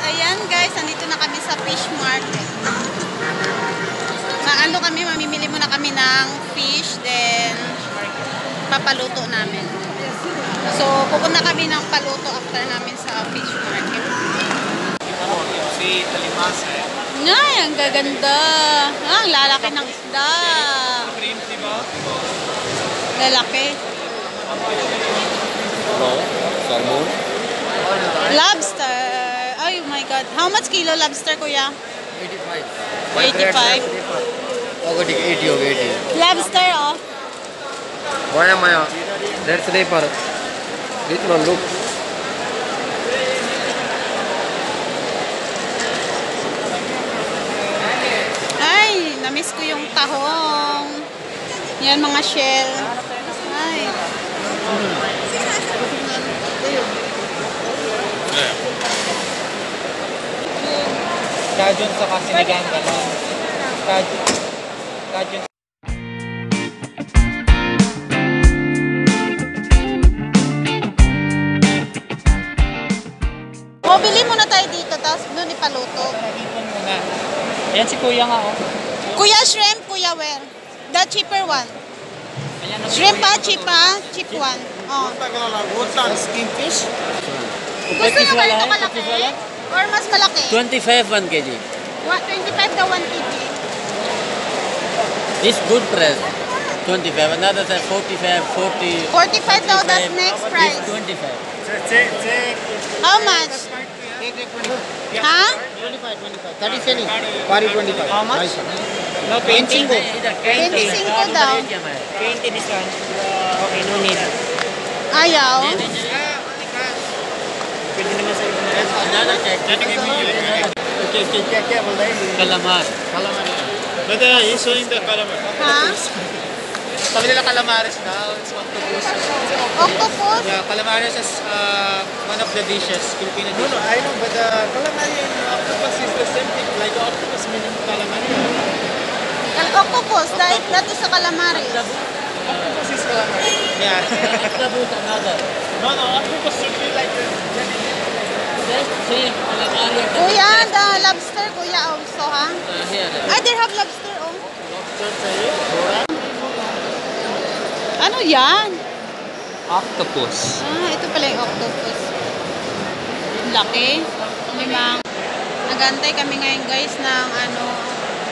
Ayan guys, nandito na kami sa fish market. Mamimili muna kami ng fish, then papaluto namin. So, pupunta kami ng paluto after namin sa fish market. Si Talimas Ay, ang gaganda. Ang lalaki ng isda. Lalaki. Salmon. Lobster. Oh my God. How much kilo lobster, kuya? 85. 85. Okay, 80. Lobster, oh. Maya. That's the paper. This one, look. Ay, namiss ko yung tahong. Yan, mga shell. Ay. Kajun sa kasinigang gano'n. Kajun. Mabili muna tayo dito, tapos doon ipaluto. Ipon muna. Ayan si Kuya nga, oh. Kuya, shrimp, kuya, where? The cheaper one. Ayan, Shrimp pa, cheap pa? Cheap one. Oh. Skin fish? Gusto nyo ganito kalaki? Or mas malaki? 25 1 kg. 25 daw 1 kg. This good price. 25. Another side 45, 40. 45 daw, that's next price. This 25. How much? Ha? 30 cedi. Pari 25. How much? No, painting ko. 25 daw. 20 this one. Okay, no need. Ayaw. Pwede naman sa ibang Another check. Calamar. But he's showing the calamar. Ha? Sabi nila calamares daw. It's octopus. Octopus? Yeah, calamares is one of the dishes. Filipino dish. No, I know, but calamari and octopus is the same thing. Like octopus meaning calamari. Octopus, that is a calamari. Octopus is calamari. Yeah. Octopus another. No, octopus should be like Just same calamari. Kuya, the lobster, kuya, also, ha? Here. Ah, they have lobster, oh. lobster sa'yo. Ano yan? Octopus. Ah, ito pala yung octopus. Laki. Limang. Nagantay kami ngayon guys ng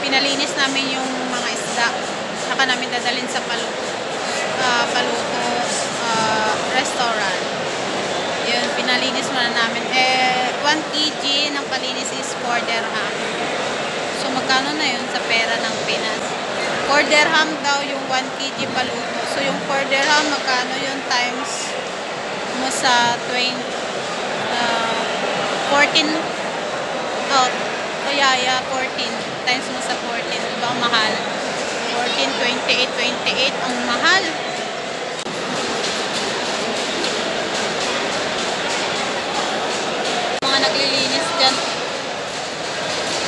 pinalinis namin yung mga isda. Saka namin dadalhin sa paluto restaurant. Yun, pinalinis muna namin. 1 kg ng palinis is 4 dirham. So magkano na yun sa pera ng Pinas? 4 dirham daw yung 1 kg paluto. So yung 4 dirham, magkano yun times mo sa 14. Oh, yeah, 14. Times mo sa 14. Diba ang mahal? 14, 28, 28. Ang mahal. Mga naglilinis dyan.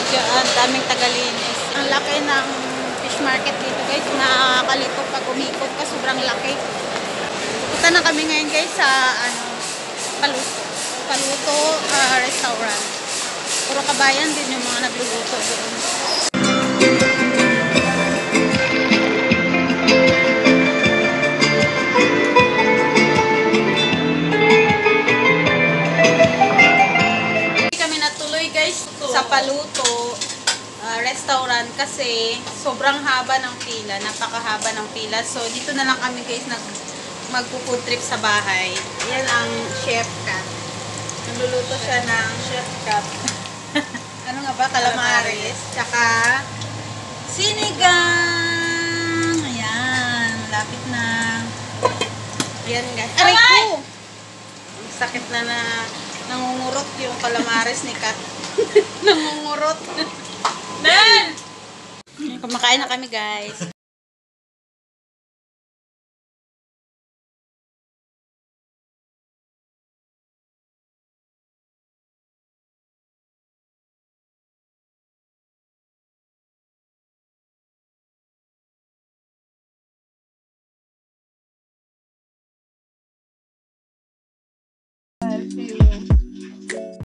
Diyan, daming tagalinis. Ang laki ng fish market dito guys. Nakakalito pag umikot ka. Sobrang laki. Punta na kami ngayon guys sa paluto restaurant. Puro kabayan din yung mga nagluluto doon. Kami natuloy guys sa paluto restaurant kasi sobrang haba ng pila, napakahaba ng pila. So dito na lang kami guys magpo-food trip sa bahay. Yan ang chef cat. Nagluluto siya ng chef cat. Ano nga ba? Calamares. Tsaka sinigang. Ayan. Lapit na. Ayan guys. Aray ko! Sakit na nangungurot yung calamares ni Kat. Nangungurot. Nan! Kumakain na kami guys. You.